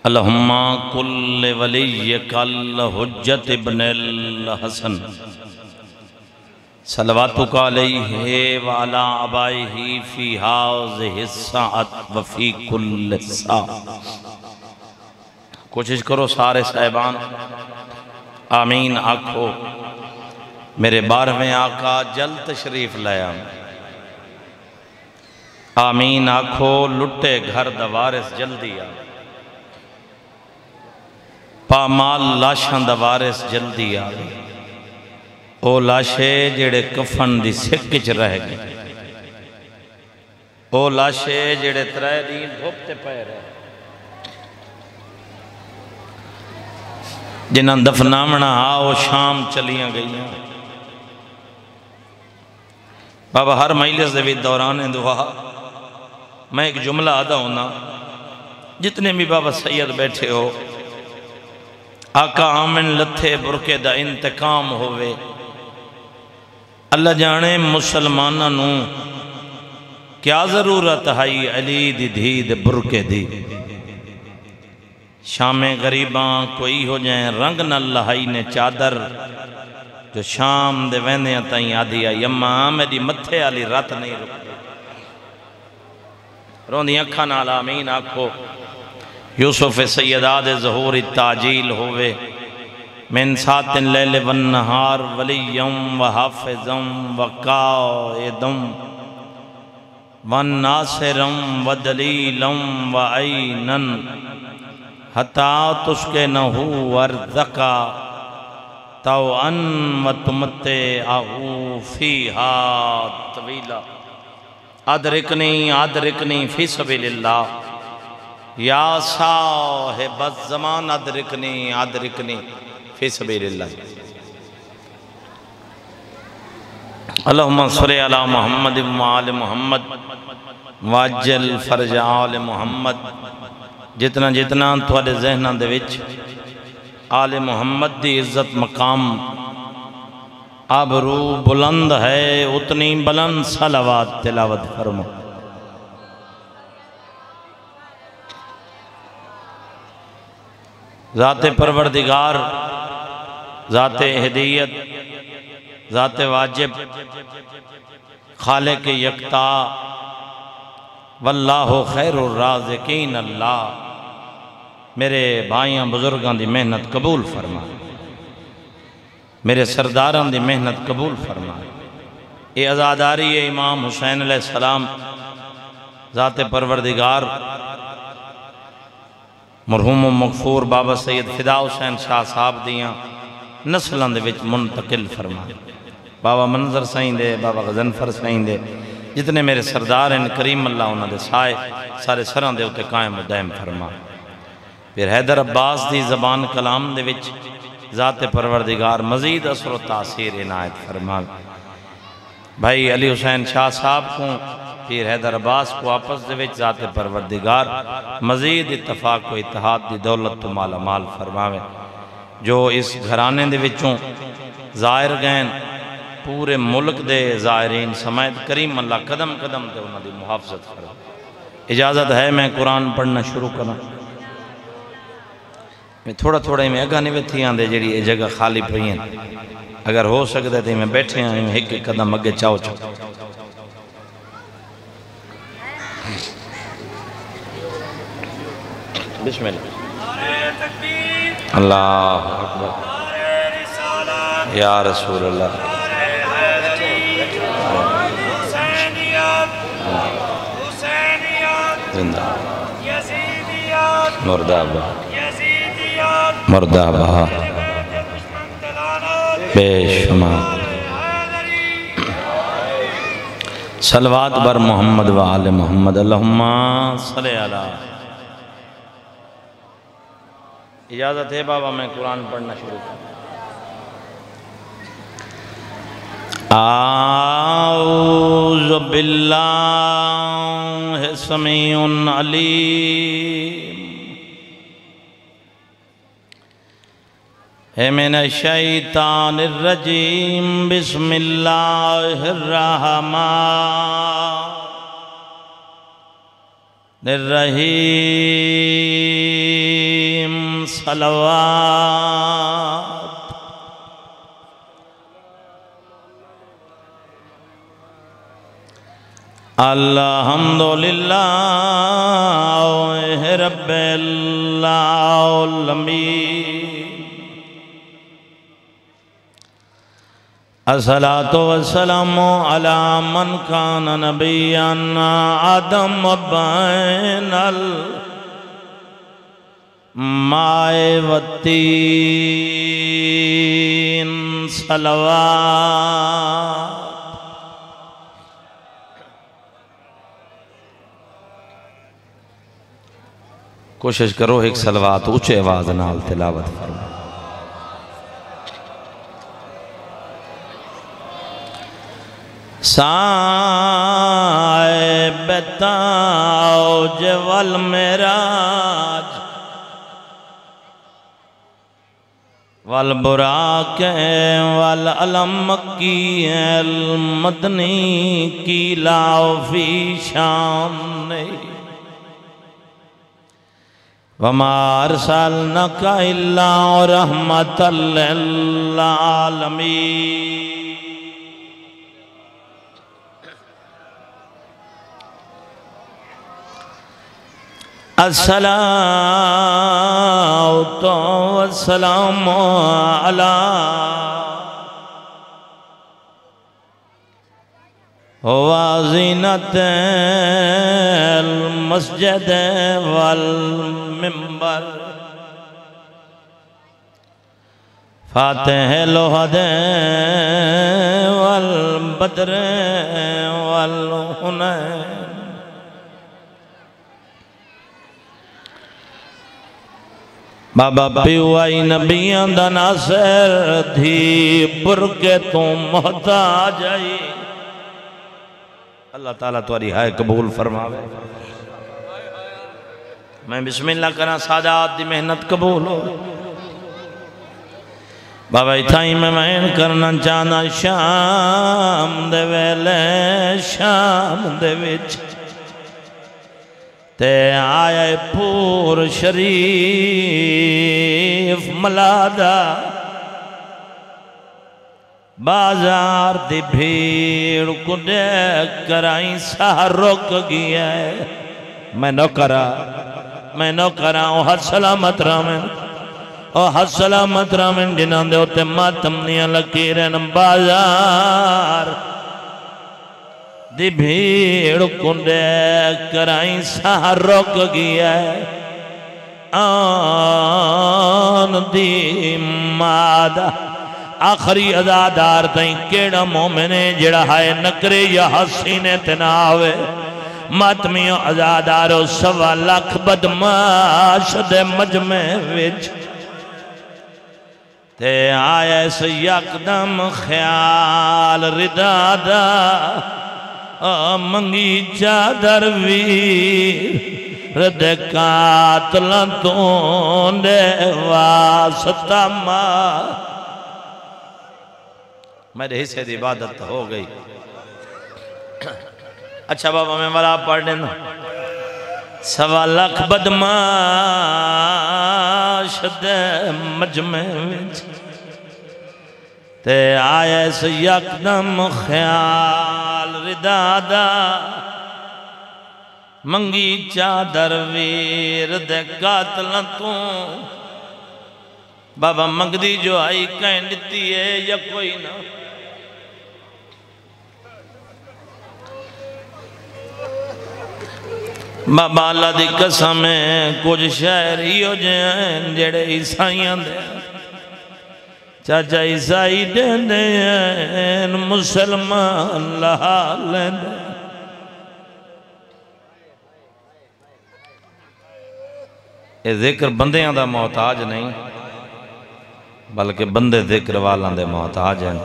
اللہم کل ولیک الحجت ابن الحسن صلواتک علیہ وعلا آبائہ فی ہذہ الساعۃ وفی کل ساعۃ۔ کوشش کرو سارے صاحبان آمین آکھو۔ میرے 12ویں آقا جلد تشریف لیا، آمین آکھو۔ لٹے گھر دوارس جلدی آ، پامال لاشاں دوارس جلدی آ، او لاشے جڑے کفن دی سکچ رہ گئے، او لاشے جڑے 3 دن دھوپتے پہ رہے، جنہاں دفنامنا آؤ شام چلیاں گئیاں۔ بابا ہر مجلس دے دوران دعا میں ایک جملہ آدھا ہونا، جتنے بھی بابا سید بیٹھے ہو، آقا آمن لتھے برکے دا انتقام ہوئے۔ اللہ جانے مسلمانہ نو کیا ضرورت ہے علی دی دھی دے برکے دی۔ شام غریباں کوئی ہو جائیں رنگ نہ لہائی نے چادر، جو شام دے ویندیاں تائیں آدھی آئی اماں میری متھے آلی رات نہیں رکھتے، روندی اکھا نال آمین آکھو۔ یوسف سیداد ظہور تاجیل ہوئے، من سات لیل والنہار ولیم وحافظم وقائدم وناصرم ودلیلم وعینن حتی تسکنہو ورزقا توأن وتمتعہو فیہا طویلا۔ ادرکنی فی سبیل اللہ یا صاحب الزمان، ادرکنی فی سبیل اللہ۔ اللہم صلی علی محمد وآل محمد واجل فرج آل محمد۔ جتنا جتنا تھوڑے ذہنہ دے وچ آل محمد دی عزت مقام آبرو بلند ہے، اتنی بلند صلوات تلاوت فرمو۔ ذات پروردگار، ذات ہدیت، ذات واجب، خالق یکتا، واللہ خیر الرازقین اللہ، میرے بھائیاں بزرگاں دی محنت قبول فرما، میرے سرداران دی محنت قبول فرما۔ اے عزاداری امام حسین علیہ السلام، ذات پروردگار مرحوم و مغفور بابا سید فدا حسین شاہ صاحب دیاں نسلان دے وچ منتقل فرما۔ بابا منظر سائیں دے، بابا غزنفر سائیں دے، جتنے میرے سردار ہیں کریم اللہ انہاں دے سائے سارے سران دے اتے قائم و دائم فرما۔ پھر حیدر عباس دی زبان کلام دے وچ ذات پروردگار مزید اثر و تاثیر عنایت فرما۔ بھائی علی حسین شاہ صاحب کو، پھر حیدر عباس کو آپس دے وچ ذات پروردگار مزید اتفاق و اتحاد دی دولت تو مالا مال فرماوے۔ جو اس گھرانے دے وچوں ظاہر گئن، پورے ملک دے ظاہرین سمیت کریم اللہ قدم قدم دے انہاں دی محافظت فرما۔ اجازت ہے میں قرآن پڑھنا شروع کرنا؟ میں تھوڑا تھوڑا ہی میں اگا نہیں بیٹھی آن دے جڑی یہ جگہ خالی پئی ہیں، اگر ہو سکتے تھے میں بیٹھے ہیں ایک ایک قدم اگے چاو چاو۔ بسم اللہ، اللہ اکبر، یا رسول اللہ، زندہ مردہ بہا، مردہ بہا بے شمار۔ صلوات بر محمد و آل محمد، اللہم صلی علی۔ اجازت ہے بابا میں قرآن پڑھنا شروع کروں؟ اعوذ باللہ سمیع علیم من الشیطان الرجیم، بسم اللہ الرحمن الرحیم۔ صلوات الحمدللہ رب العالمین الصلاة والسلام على من كان نبيا آدم بين الماء والطين صلوات کوشش کرو ایک صلوات اونچے آواز نال تلاوت فرمائے صاحب تاج والمراج والبراق والعلم مکی المدنی کی لاؤ فی شان وما ارسلناک الا رحمۃ للعالمین الصلاة والسلام على وزینت المسجد والمنبر فاتح لوحد والبدر والحنین بابا پیوائی نبیاں دا ناصر تھی برکے تو محتاج آئی اللہ تعالیٰ تمہاری ہائے قبول فرماوے میں بسم اللہ کرنا سادات دی محنت قبول ہو بابا اتھائی میں مین کرنا چاہنا شام دے ویلے شام دے وچ تے آئے پور شریف ملادہ بازار دی بھیڑ کو دیکھ کر آئیں ساہ رک گیا ہے میں نو کرا او حد سلامت رامن جنہاں دے ہوتے ماتمنیاں لکیرن بازار دی بھیڑ کو دیکھ کر آئیں ساہ رک گیا ہے آن دی مادہ آخری ازادار تائیں کیڑا مومنے جڑا ہائے نکرے یا حسینے تناوے ماتمیوں ازادارو 1.25 لاکھ بدماش دے مجمع وچ تے آئے سے یکدم خیال ردادا منگی چادر ویر رد قاتلن توندے واسطہ ماں میرے حصے دی عبادت ہو گئی اچھا بابا میں والا پڑھ دینا 1.25 لاکھ بدماش دے مجمع وچ تے آئے سے یکدم خیال ردادا منگی چادر ویر دے قاتلن تو بابا منگدی جو آئی کہیں دیتی ہے یا کوئی نہ بابا اللہ دی قسم ہے کچھ شہری ہو جائیں جڑے عیسائیاں دے چاچا عیسائی دیں دیں مسلمان لہا لیں دیں یہ ذکر بندیاں دا محتاج نہیں بلکہ بندے ذکر والاں دے محتاج ہیں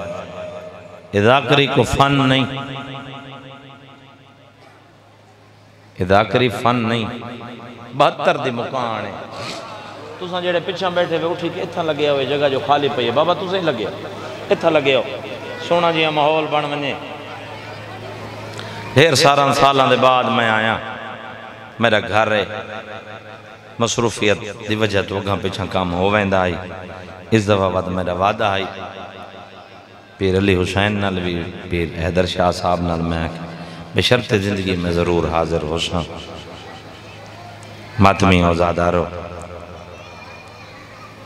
یہ ذاکری کو فن نہیں یہ ذاکری فن نہیں 72 دی مکان ہے تو ساں جڑے پچھاں بیٹھے ہوئے اٹھی کہ اتھا لگیا ہوئے جگہ جو خالی پئی ہے بابا تو سے ہی لگیا اتھا لگیا ہو سونا جی ماحول بن منجے ڈھیر ساراں سالاں دے بعد میں آیا میرا گھر ہے مصروفیت دی وجہ تو گھاں پیچھا کام ہو ویندہ آئی اس دفعہ بعد میرا وعدہ آئی پیر علی حسین نال بھی پیر حیدر شاہ صاحب نال میں بشرط زندگی میں ضرور حاضر ہو ساں ماتمی اوزادارو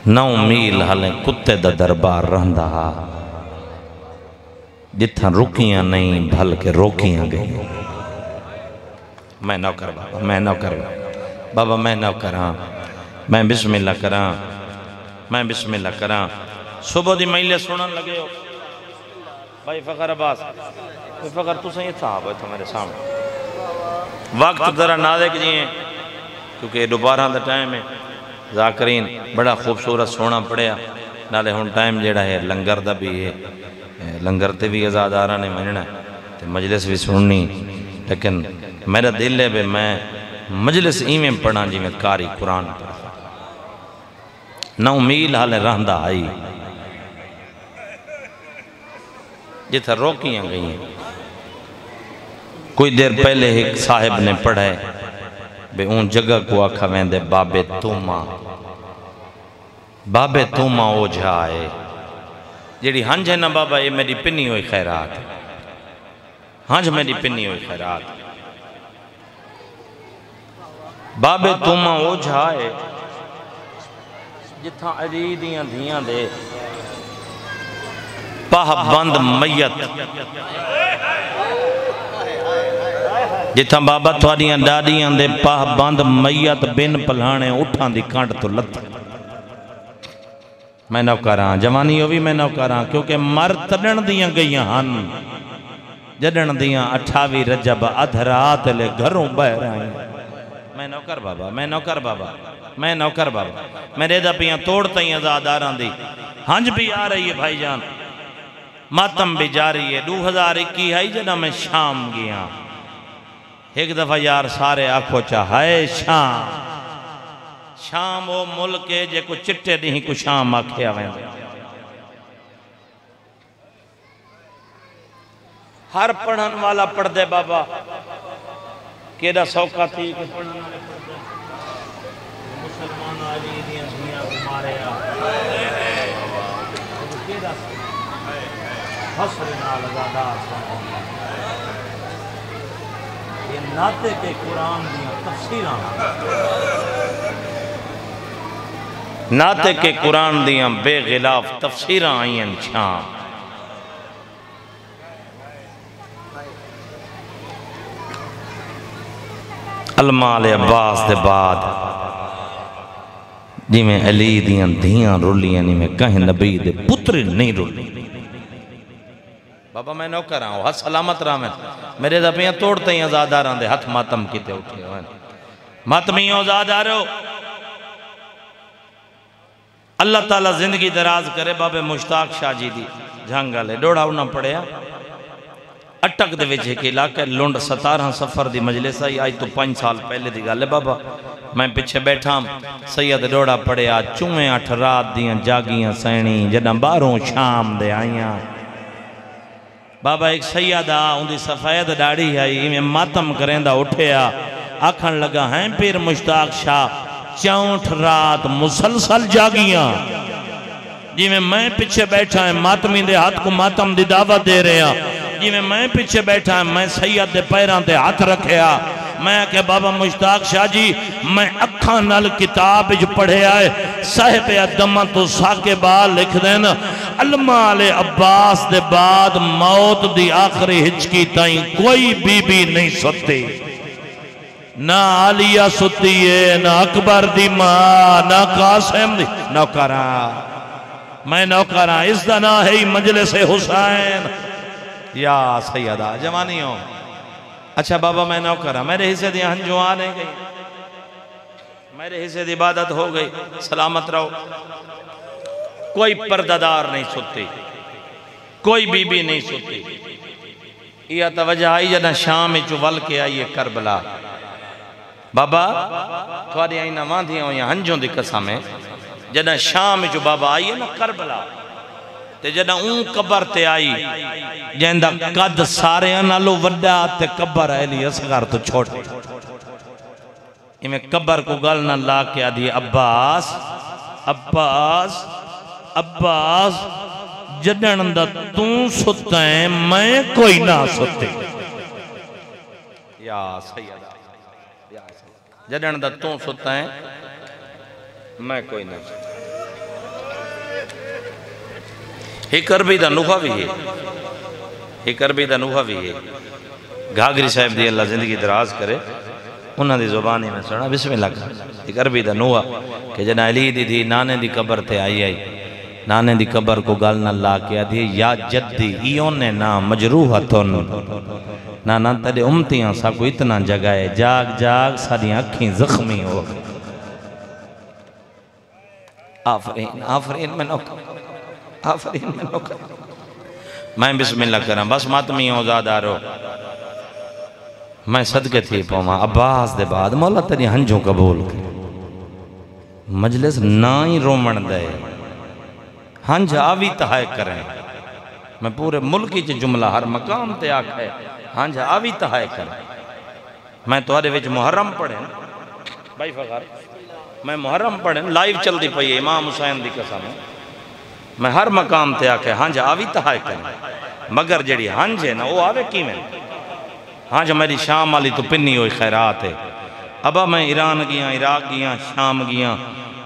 9 میل ہلیں کتے دا دربار رہندہ جتھاں رکیاں نہیں بھلکہ روکیاں گئی میں نوکر بابا میں نوکر بابا میں نوکر ہاں میں بسم اللہ کراں میں بسم اللہ کراں صبح دی مہیلے سنن لگے ہو بھائی فخر عباس فخر تو سے یہ صاحب ہے تو میرے سامنے وقت ذرا نازک جی ہیں کیونکہ دوبارہ دا ٹائم ہے ذاکرین بڑا خوبصورت سونا پڑیا نالے ہون ٹائم جیڑا ہے لنگر دا بھی ہے لنگر تے بھی ازادارہ نے مننا تے مجلس بھی سننی لیکن میرا دل ہے بے میں مجلس ایمیں پڑھا جی میں کاری قرآن پڑھا 9 میل حالے رہندہ آئی جتھا روکیاں گئی ہیں کوئی دیر پہلے ایک صاحب نے پڑھے بے اون جگہ کو آکھا ویندے بابے توما او جائے جیڑی ہنج ہے نا بابا یہ میری پنی ہوئی خیرات ہنج میری پنی ہوئی خیرات بابے توما او جائے جتھاں عریدیاں دھیاں دے پاہ بند میت جتھاں بابا تھوڑیاں ڈاڑیاں دے پاہ بند میت بن پلانے اٹھاں دی کانٹ تو لت میں نوکراں جوانی ہوئی میں نوکراں کیونکہ مر تڑن دیاں گئیاں ہن جڑن دیاں 28 رجب ادھرات لے گھروں بہر آئیں میں نوکر بابا میں نوکر بابا میں نوکر بابا میرے دا پیاں توڑتا ہی ازاداراں دی ہنج بھی آ رہی ہے بھائی جان ماتم بھی جاری ہے 2021 ہے جنہ میں شام گیا ایک دفعہ یار سارے آنکھو چاہائے شام شام وہ ملک ہے جے کو چٹے نہیں کو شام آکھے آویں ہر پڑھن والا پڑھ دے بابا کیڑا سوکا تھی کہ پڑھن والے پڑھ دے مسلمان آلی دیاں سنیا کو مارے کیڑا حسر نال ازادار سنیا یہ ناتے کے قرآن دیاں تفسیران ناتے کے قرآن دیاں بے غلاف تفسیران آئین شام المال عباس دے بعد جی میں علی دیاں دھیاں رولی یعنی میں کہیں نبی دے پتر نہیں رولی بابا میں نوکر آؤں ہاتھ سلامت رہا میرے دپیاں توڑتے ہیں ازاداراں دے ہاتھ ماتم کیتے اٹھے ہوئے ماتمیوں ازادارو اللہ تعالیٰ زندگی دراز کرے بابے مشتاق شاہ جی دی جھانگا لے ڈوڑا انہاں پڑھیا اٹک دے وجہ کے علاقہ لونڈ 17 سفر دی مجلس آئی تو 5 سال پہلے دی گالے بابا میں پیچھے بیٹھا سید ڈوڑا پڑھیا چویں 8 رات دیاں جاگیاں سینی جنہ باروں شام دے آئیاں بابا ایک سیدہ ان دی سفید ڈاڑی آئی میں ماتم کریں دا اٹھیا آکھن لگا ہیں پیر مشتاق شاہ 64 رات مسلسل جاگیاں جی میں پیچھے بیٹھا ہے ماتمی دے ہاتھ کو ماتم دی دعوت دے رہے ہیں جی میں پیچھے بیٹھا ہے میں سید دے پیران تے ہاتھ رکھیا میں کہ بابا مشتاق شاہ جی میں اکھاں نال کتاب جو پڑھے آئے صاحب ادمہ تو ساکبہ لکھ دینا المال عباس دے بعد موت دی آخری ہچکی تائیں کوئی بی بی نہیں ستی نہ عالیہ ستی ہے نہ اکبر دی ماں نہ قاسم دی نوکراں میں نوکراں اس دنہ ہے مجلس حسین یا سیدہ جوانی ہوں اچھا بابا میں نوکراں میرے حصے دی ہنجو آنے گئی میرے حصے دی عبادت ہو گئی سلامت رہو کوئی پرددار نہیں ستی کوئی بی بی نہیں ستی یہ توجہ آئی جنہ شام چوال کے آئیے کربلا بابا تھوڑی آئی نواں دیا ہوں یا ہنجوں دی قسم ہے جنہ شام جو بابا آئیے نا کربلا تے جنہ اون قبر تے آئی جہندہ قد سارے انالو وڈا تے قبر ایلی اصغر تو چھوٹے میں قبر کو گل نہ لا کے آدھی عباس عباس عباس جدن دا توں ستا ہے میں کوئی نہ ستے یا سیدہ جدن دا توں ستا ہے میں کوئی نہ ستے ایک عربی دا نوحہ بھی ہے ایک عربی دا نوحہ بھی ہے گھاگری صاحب دی اللہ زندگی دراز کرے انہاں دی زبانی میں سنا بسم اللہ کا ایک عربی دا نوحہ کہ جنا علی دی دی نانے دی قبر تے آئی نانے دی قبر کو گال نہ لا کے دی یا جدی ایون نے نا مجروحتن نانا تیرے امتیاں سا کو اتنا جگائے جاگ جاگ ساری اکھیں زخمی ہو آفرین آفرین میں نوکر آفرین میں نوکر میں بسم اللہ کریں بس ماتمی ہوں زادارو میں صدقے تھی پوما عباس دے بعد مولا تیری ہنجوں قبول کر مجلس نائی رومن دے ہنج آوی تہائے کریں میں پورے ملکی چے جملہ ہر مقام تے آکھے ہنج آوی تہائے کریں میں توارے وچ محرم پڑھیں بھائی فخر میں محرم پڑھیں لائیو چل دی پئی امام حسین دی قسم میں ہر مقام تے آکھے ہنج آوی تہائے کریں مگر جڑی ہنج ہے نا وہ آوے کی میں ہنج میری شام والی تو پنی ہوئی خیرات ہے ابا میں ایران گیا عراق گیا شام گیا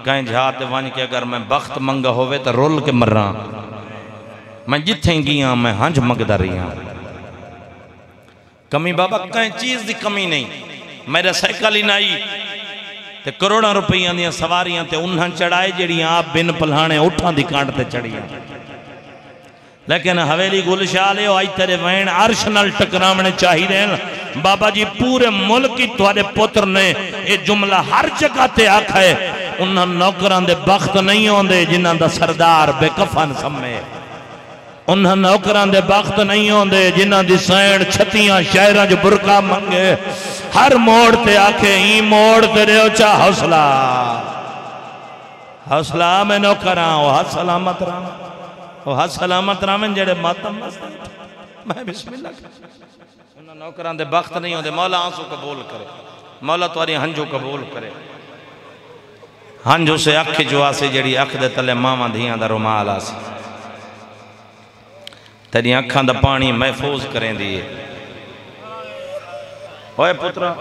کہیں جھاتے وانج کے اگر میں بخت منگا ہوئے تو رول کے مر رہا میں جتھیں گیا میں ہنج مگدہ رہی ہوں کمی بابا کہیں چیز دی کمی نہیں میرے سائیکل ہی نائی تے کروڑا روپیاں دیا سواریاں تے انہاں چڑھائے جڑیاں آپ بن پلہانے اٹھاں دی کانٹ تے چڑھیاں لیکن حویلی گلشاہ لے آئی تیرے وین عرش نال ٹکرامنے چاہی دیں بابا جی پورے ملک کی توارے پتر نے یہ جملہ ہر جگہ تے آکھا ہے انہاں نوکران دے بخت نہیں ہوندے جنہاں دا سردار بے کفن سمے انہاں نوکران دے بخت نہیں ہوندے جنہاں دی سین چھتیاں شہرہ جو برکا منگے ہر موڑ تے آکھے ہی موڑ تے رہو چاہ حوصلہ حوصلہ میں نوکران وہ حد سلامت رہا وہ حد سلامت رہا جڑے ماتم بستے میں بسم اللہ کریں انہاں نوکران دے بخت نہیں ہوندے مولا آنسو قبول کرے مولا تواری ہنجو قبول کرے ہنجو سے اکھ جو آسے جڑی اکھ دے تلے ماما دھیاں دا رومال آسے تیری اکھاں دا پانی محفوظ کریں دیئے ہوئے پترہ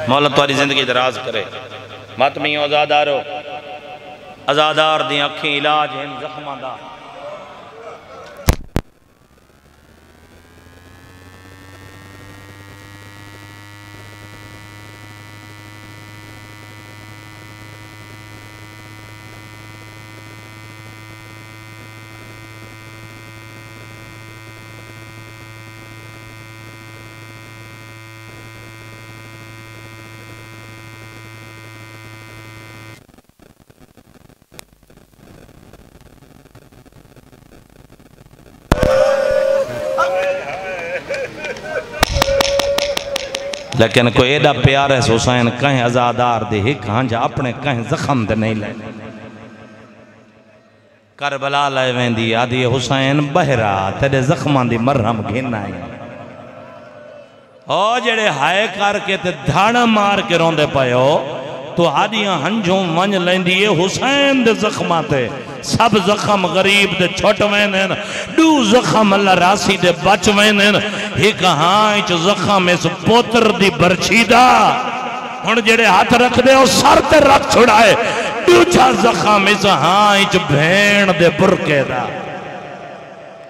مولا تواری زندگی دراز کرے ماتمی ازادارو ازادار دی اکھیں علاج ہیں زخمہ دا لیکن کوئی ایڈا پیار ہے حسین کہیں ازادار دے ہک ہاں جا اپنے کہیں زخم دے نہیں لے کربلا لائے ویندی آدھی حسین بہرا تیرے زخمان دی مرہم گھن آئی او جڑے ہائے کر کے تے دھانا مار کے روندے پائے ہو تو آدھیاں ہنجوں ونج لیندی حسین دے زخمان تے سب زخم غریب دے چھوٹ ویندن دو زخم اللہ راسی دے بچ ویندن ایک ہاں اچھ زخم اس پوتر دی برچیدہ ہن جڑے ہاتھ رکھ دے اور سر تے رکھ چھڑائے دوچا زخم اس ہاں اچھ بھین دے برکے دا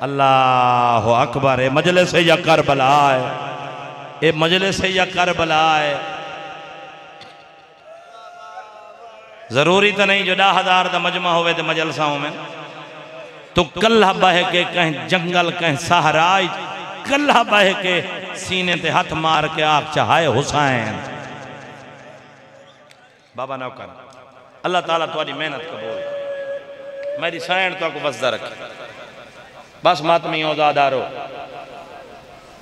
اللہ اکبر اے مجلس یا کربلا ہے اے مجلس یا کربلا ہے ضروری تو نہیں جو 10,000 دا مجمع ہوئے دے مجلساؤں میں تو کلہ بہے کے کہیں جنگل کہیں سہرائی کلہ بہے کے سینے تے ہاتھ مار کے آگ چاہائے حسین بابا نوکر اللہ تعالیٰ تمہاری محنت قبول میری سائن تو کو بس درک بس ماتمی اوزادارو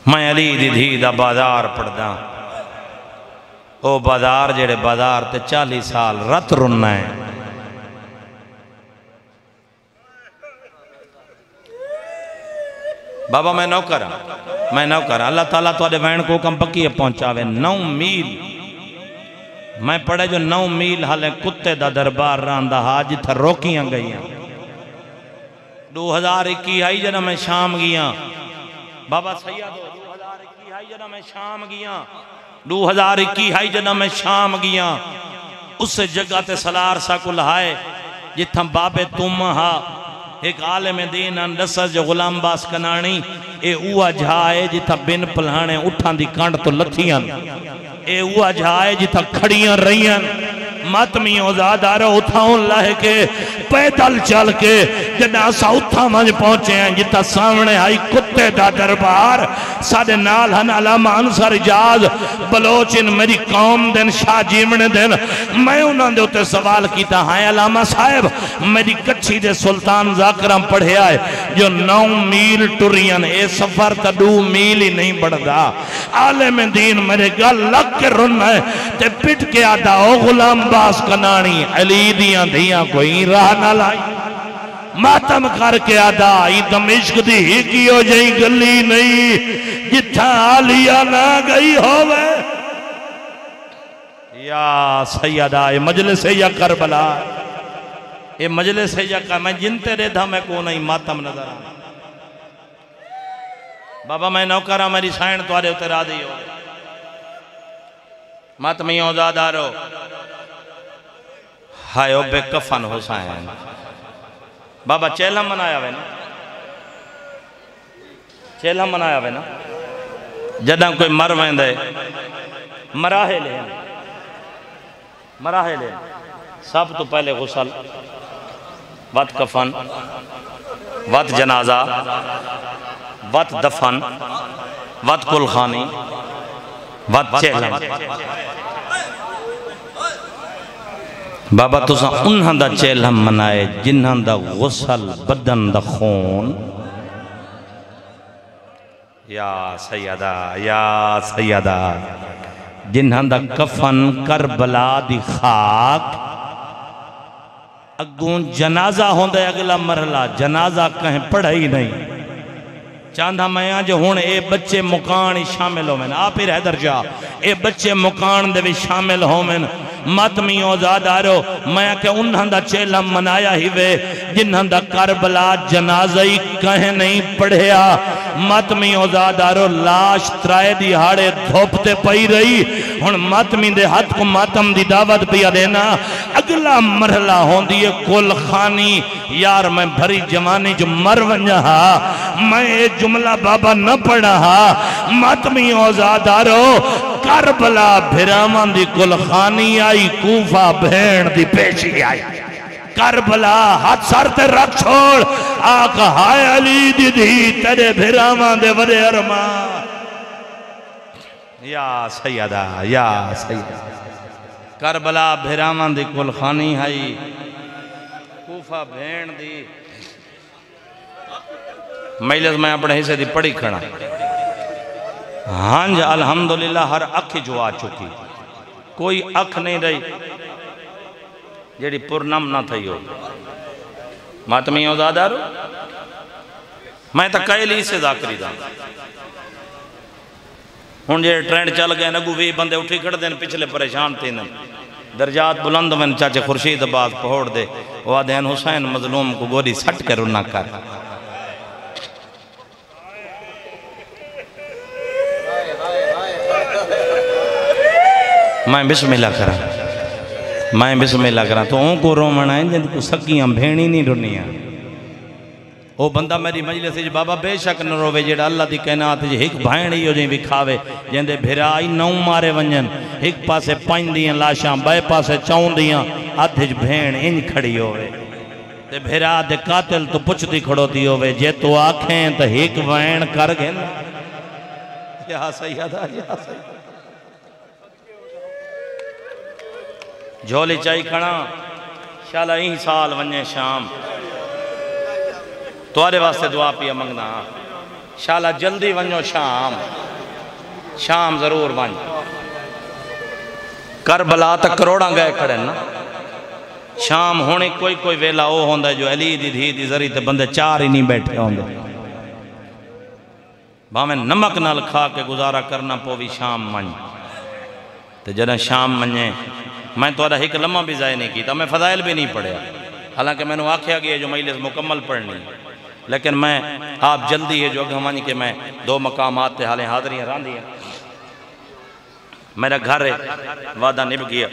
میں علی دی دھی دا بازار پڑھدا او بازار جڑے بازار تے 40 سال رت رننا ہے بابا میں نوکر اللہ تعالیٰ تو آدھے وین کو کم پکی پہنچاوے 9 میل میں پڑھے جو 9 میل حالیں کتے دا دربار راندہ حاج تھا روکیاں گئیاں 2021 آئی جنہ میں شام گیاں بابا سیدو 2021 آئی جنہ میں شام گیاں 2021 آئی جنہ میں شام گیاں اس جگہ تے سلار سا کل ہائے جتھاں بابے تم ہا ایک عالم دین اندسر جو غلام باس کنانی اے اوہ جھائے جتھا بن پلہانے اٹھان دی کانڈ تو لتھیاں اے اوہ جھائے جتھا کھڑیاں رہیاں ماتمی اوزادارو اتھاؤں لائے کے پیدل چل کے جنہاں سا اتھا مجھ پہنچے ہیں جتا سامنے آئی کتے دا دربار سادے نال ہن علامہ انصر اجاز بلوچن میری قوم دن شاہ جیمن دن میں انہوں نے اتے سوال کیتا ہائے علامہ صاحب میری کچھی دے سلطان ذاکرم پڑھے آئے جو 9 میل ٹورین اے سفر تا 2 میل ہی نہیں بڑھ دا عالم دین میرے گل لگ کے رن ہے تے پٹ کے آدھا او غلام باس کنانی علی دیاں دیاں کوئی راہ نہ لائی ماتم کر کے آدھا ای دمشق دی ہی کیو جائیں گلی نہیں جتھا آلیہ نہ گئی ہوئے یا سیدہ اے مجلس یا کربلا اے مجلس یا کربلا میں جنتے رہ تھا میں کو نہیں ماتم نظر آنا بابا میں نوکرہ میری سائن توارے اترا دی ہو ماتمی اوزادارو ہائے بے کفن حسین بابا چیلہم منایا ہوئے نا چیلہم منایا ہوئے نا جدہ کوئی مر ویندے مراہے لے سب تو پہلے غسل وقت کفن وقت جنازہ وقت دفن وقت کل خانی وقت چیلہم بابا تسا انہاں دا چیلہم منائے جنہاں دا غسل بدن دا خون یا سیدہ جنہاں دا کفن کربلا دی خاک اگوں جنازہ ہوندے اگلا مرحلہ جنازہ کہیں پڑھا ہی نہیں چاندھا میں آج ہون اے بچے مکان ہی شامل ہو من آپ ہی رہ در جا اے بچے مکان دے بھی شامل ہو من ماتمی اوزادارو میں کہ انہاں دا چیلہم منایا ہی وے جنہاں دا کربلا جنازہی کہیں نہیں پڑھیا ماتمی اوزادارو لاش ترائے دی ہاڑے دھوپتے پئی رہی ہن ماتمی دے ہاتھ کو ماتم دی دعوت پیا دینا اگلا مرحلہ ہون دیئے کل خانی یار میں بھری جوانی جو مر ونجا میں اے جملہ بابا نہ پڑھا ماتمی اوزادارو کربلا بھرامان دی کل خانی آئی کوفہ بھین دی پیشی آئی کربلا ہاتھ سر تے رکھ چھوڑ آقا ہائے علی دی دی تیرے بھرامان دے ورے ارمان یا سیدہ کربلا بھرامان دی کل خانی آئی کوفہ بھین دی مجلس میں اپنے حصے دی پڑھی کھڑا ہاں جی الحمدللہ ہر اکھ جو آ چکی کوئی اکھ نہیں رہی جیڑی پرنم نہ تھئی ہو ماتمی اوزادارو میں تا کائلی سے ذاکری دا ہون جے ٹرینڈ چل گئے نگو بھی بندے اٹھی کھڑ دیں پچھلے پریشان تھے درجات بلند میں چاچے خورشید باز پہوڑ دے وادین حسین مظلوم کو گوری سٹ کر انہا کر میں بسم اللہ کرا تو ان کو رو منائیں جن کو سکیاں بھینی نہیں رونیاں او بندہ میری مجلس سے بابا بے شک نہ روے جیڑا اللہ دی کہنات جی ایک بھائنی ہو جائیں بکھاوے جن دے بھرائی نو مارے ونجن ایک پاسے پائن دیاں لاشاں بے پاسے چاؤں دیاں آدھج بھین ان کھڑی ہوئے تے بھرا دے قاتل تو پچھ دی کھڑو دی ہوئے جے تو آنکھیں تو ایک بھین کر گئے یا سیدہ جھولی چاہی کھڑا شالہ ہی سال ونجے شام توارے واسطے دعا پیا منگنا شالہ جلدی ونجو شام ضرور ونج کربلا تک کروڑاں گئے کھڑے نا شام ہونے کوئی ویلا او ہوندہ جو علی دی دھی دی ذریعے تے بندے چار ہی نہیں بیٹھے ہوندے بھاویں نمک نال کھا کے گزارا کرنا پوی شام من تو جنہیں شام منجے میں تو ایک لمحہ بھی ضائع نہیں کیتا میں فضائل بھی نہیں پڑھیا حالانکہ میں نے آکھیا گیا جو مجلس مکمل پڑھنی لیکن میں آپ جلدی ہے جو اگھمانی کہ میں 2 مقامات تے حالیں حاضریاں راندی ہیں میرا گھر ہے وعدہ نب گیا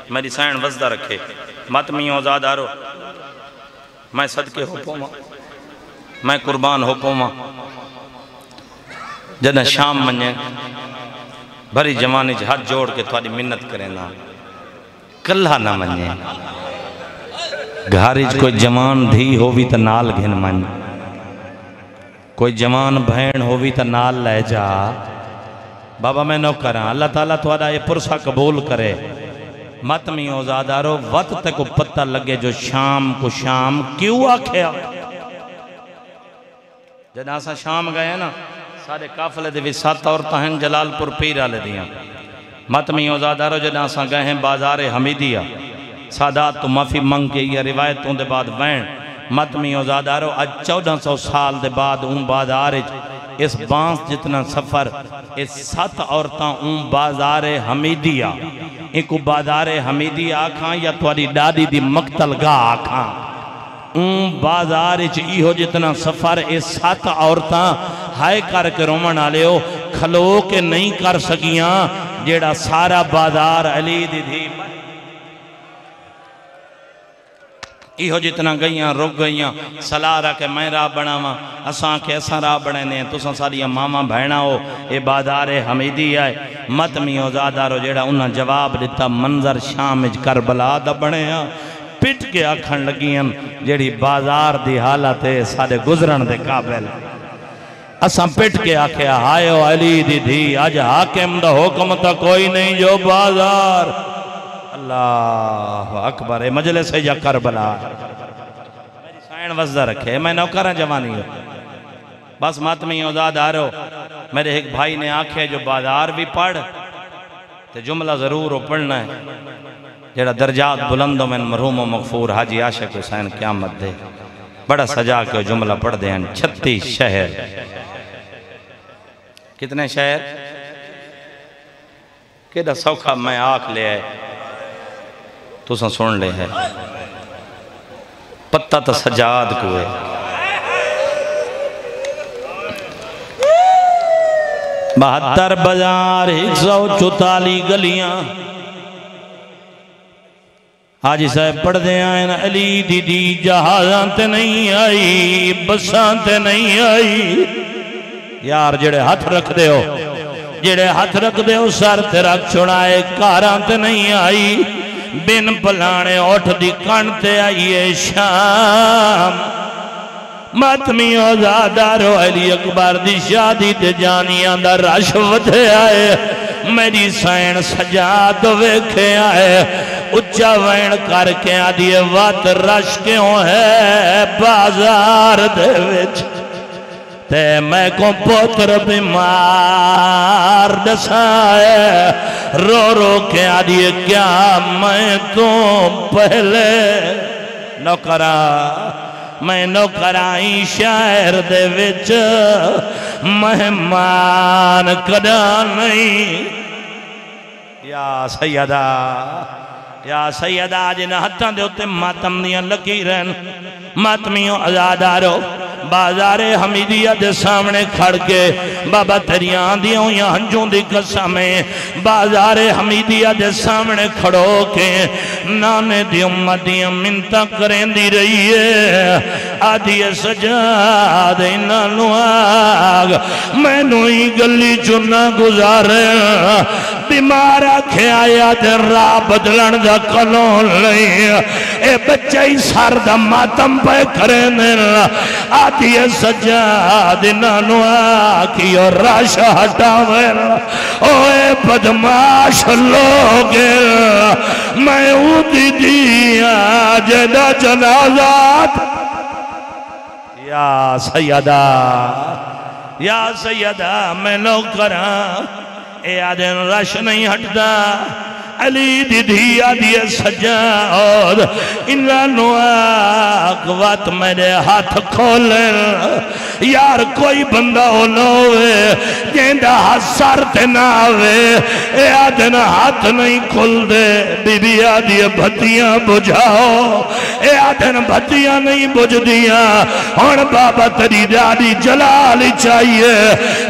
میری سائن وزدہ رکھے ماتمی اوزاد آرو میں صدقے ہو پوما میں قربان ہو پوما جنہیں شام منجے بھری جوانی ہاتھ جوڑ کے تھوڑی منت کریں نا کلہ نہ منجے گھاری کوئی جوان دھی ہووی تا نال گھن من کوئی جوان بہن ہووی تا نال لے جا بابا میں نو کراں اللہ تعالیٰ تھوڑا یہ پرسہ قبول کرے ماتمی اوزادارو وقت کو پتہ لگے جو شام کو شام کیوں آکھیا جب آسا شام گئے نا سارے کافلے دے بھی 7 عورتیں ہیں جلال پور پیرہ لے دیا ماتمی اوزادارو جب آسا گئے ہیں بازار حمیدیہ سادات تو معافی منگ کے یہ روایتوں دے بعد وین ماتمی اوزادارو آج 1400 سال دے بعد بازار اس بانس جتنا سفر اس 7 عورتاں بازار حمیدیہ ایک بازار حمیدیہ آکھاں یا تواری ڈاڈی دی مقتل گاہ آکھاں بازار ہو جتنا سفر اس 7 عورتاں ہائے کر کے رومن آلے ہو کھلو کے نہیں کر سکیاں جیڑا سارا بازار علی دی دھی ایہو جتنا گئیاں رک گئیاں صلاح رہا کہ میں راہ بناواں اساں کے ایسا راہ بنانے ہیں تساں ساری ماما بہنا ہو اے بازار حمیدی آئے ماتمی اوزادارو جیڑا انہاں جواب دیتا منظر شامج کربلا دا بنے ہاں پٹ کے آکھن لگیاں جیڑی بازار دی حالت ہے سارے گزرن دے قابل اساں پٹ کے آکھے ہائے و علی دی دھی آج حاکم دا حکم تا کوئی نہیں جو بازار اللہ اکبر مجلس ہے یا کربلا میری سائن وزدہ رکھے میں نوکرہ جوانی ہو بس ماتمی اوزاد آرہو میرے ایک بھائی نے آنکھیں جو بازار بھی پڑھ تو جملہ ضرور ہو پڑھنا ہے جیڑا درجات بلندوں میں مرحوم و مغفور حاجی عاشق حسین قیامت دے بڑا سجا کے جملہ پڑھ دیں 36 شہر کتنے شہر کدھا سوکھا میں آکھ لے آئے تو سن سن لے ہے پتہ تا سجاد کوئے 72 بازار 144 گلیاں حاجی صاحب پڑھ دے آئین علی دی دی جہازاں تے نہیں آئی بساں تے نہیں آئی یار جڑے ہاتھ رکھ دے ہو جڑے ہاتھ رکھ دے ہو سر تے رکھ چھوڑائے کاراں تے نہیں آئی بن پلانے اٹھ دی کانتے آئیے شام ماتمی اوزادارو علی اکبر دی شادی تے جانیاں دا رشوت آئے میری سائن سجاد ویکھے آئے اچھا وین کر کے آدھیے وات رش کیوں ہے بازار دے وچ تے میں کو پوتر بیمار دسائے رو رو کے آدھیے کیا میں تو پہلے نوکرائی شاعر دے وچ مہمان کدا نہیں یا سیدہ جنہ ہتھاں دے ہوتے ماتم دیاں لکی رہن ماتمیوں ازادارو بازار حمیدیہ دے سامنے کھڑ کے بابا تریاں دیوں یا ہنجوں دی قسمیں بازار حمیدیہ دے سامنے کھڑو کے نانے دی امتیاں منتہ کریں دی رہی ہے آدھی سجاد انہوں آگ میں نوئی گلی چنہ گزارے بیمارہ کھے آیا دے راہ بدلن دا کلون لئی اے بچہ ہی سار دا ماتم پہ کریں دن آدھی سجاد انہوں آکی اور راش ہٹاویں اوے بدماش لوگے میں اودی دیا جدہ جنازات یا سیدہ میں نوکراں اے آدھن رش نہیں ہٹدا علی دی دھیا دی سجاد انہوں آقوات میرے ہاتھ کھولن یار کوئی بندہ ہو نہ ہوئے جیندہ ہاتھ سر تے نہ آوے اے آدھن ہاتھ نہیں کھل دے بی بی آدھی بھتیاں بجھاؤ اے آدھن بھتیاں نہیں بجھ دیاں اور بابا تری دادی جلالی چاہیے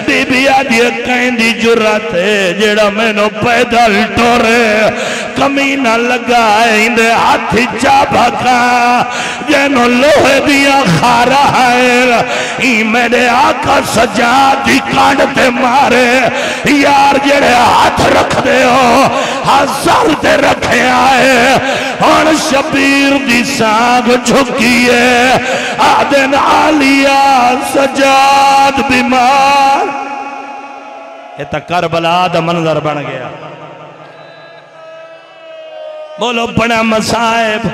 بی بی آدھی کہیں دی جرات ہے جیڑا میں نو پیدل ٹورے کمینہ لگا ہے اندے ہاتھی چابکا جنو لوہے دیا خارا ہے ہی میرے آقا سجادی کانڈتے مارے یار جڑے ہاتھ رکھ دے ہو ہزار دے رکھے آئے اور شبیر دی سانگ جھکیے آدن عالیہ سجاد بیمار یہ تا کربلا دا منظر بن گیا بولو بڑا مسائب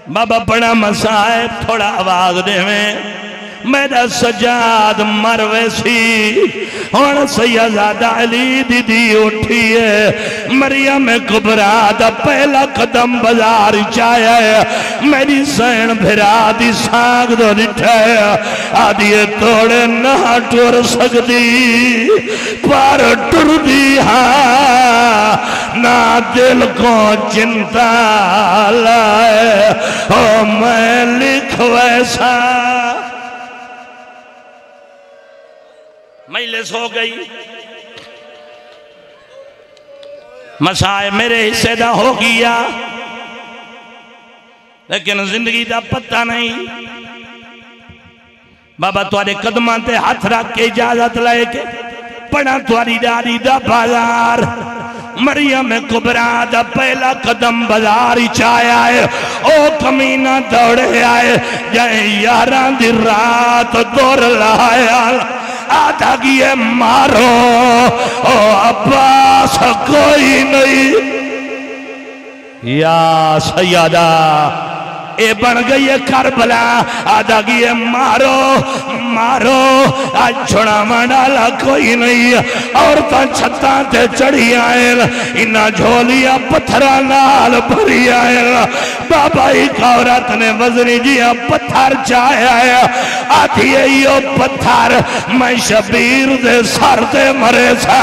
بابا بڑا مسائب تھوڑا آواز دے میں میرا سجاد مروے سی اور سیدہ علی دی اٹھی ہے مریم کبرا دا پہلا قدم بازار چایا ہے میری سین بھرا دی سانگ دو نٹھا ہے آدھی توڑے نہ ٹور سکتی پر ٹر دی ہاں نہ دل کو چنتا لائے او میں لکھ ویسا مجلس ہو گئی مسائل میرے حصے دا ہو گیا لیکن زندگی دا پتہ نہیں بابا توارے قدمان تے ہاتھ رکھ کے اجازت لائے کے پڑھا تواری داری دا بازار مریم کبرا دا پہلا قدم بازار چایا ہے او کمینہ دوڑے آئے جائے یاران دی رات دور لایا آدھا گئے مارو او عباس کوئی نہیں یا سیدہ اے بن گئی کربلا آدھا گئے مارو مارو آج چھوڑا منڈالا کوئی نہیں عورتاں چھتاں تے چڑھی آئیں انہا جھولیا پتھرا نال بھری آئیں بابا ایک عورت نے وزنی جیا پتھر چاہے آیا آدھی ایو پتھر میں شبیر دے سر دے مرے سا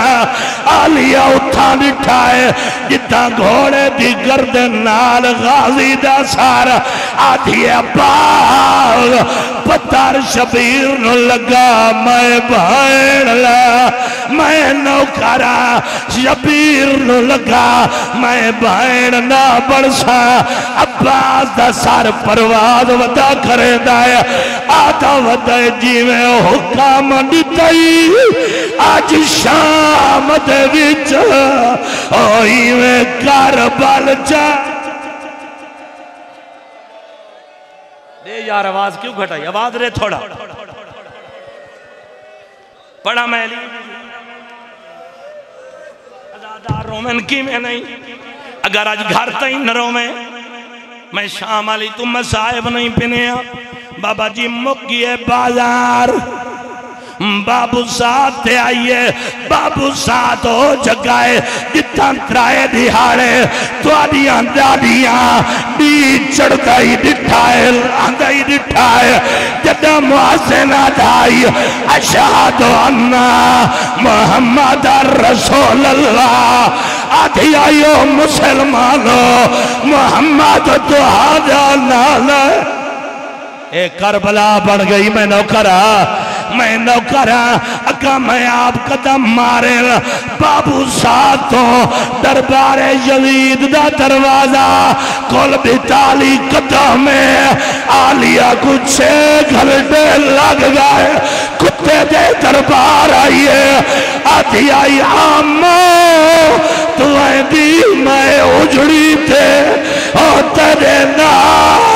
آلیا اتھا نٹھائے جتا گھوڑے دی گردن نال غازی دا سار آدھی باغ پتھر شبیر نو لگا میں بھائن لا میں نوکرا شبیر نو لگا میں بھائن نہ بڑسا عباس دا سار پرواز ودا کرے دایا آدھا ودا جیوے حکام نتائی آج شام دے وچ اوہی میں کربل جا دے یار آواز کیوں گھٹائی آواز رہے تھوڑا پڑھا میں لی ازادار رومن کی میں نہیں اگر آج گھر تائیں نہ میں شام علی تم مسائب نہیں پنیا بابا جی مکیے بازار بابو ساتھ تے آئیے بابو ساتھ ہو جگائے جتاں ترائے دہاڑے توڑیاں دادیاں دی چڑھتائی دٹھائے آندائی دٹھائے جدہ معاذنہ دائی اشہد انہ محمد رسول اللہ آدھی آئیو مسلمانو محمد تو آجا نالے اے کربلا بڑھ گئی میں نوکرہ اکا میں آپ قدم مارے بابو ساتھوں دربار یزید دا دروازہ کل بیتالی قدم میں آلیا کچھ گھلٹے لگ گئے کتے دے دربار آئیے آدھی آئی آمو تو اے دی میں اجڑی تے اور تیرے نام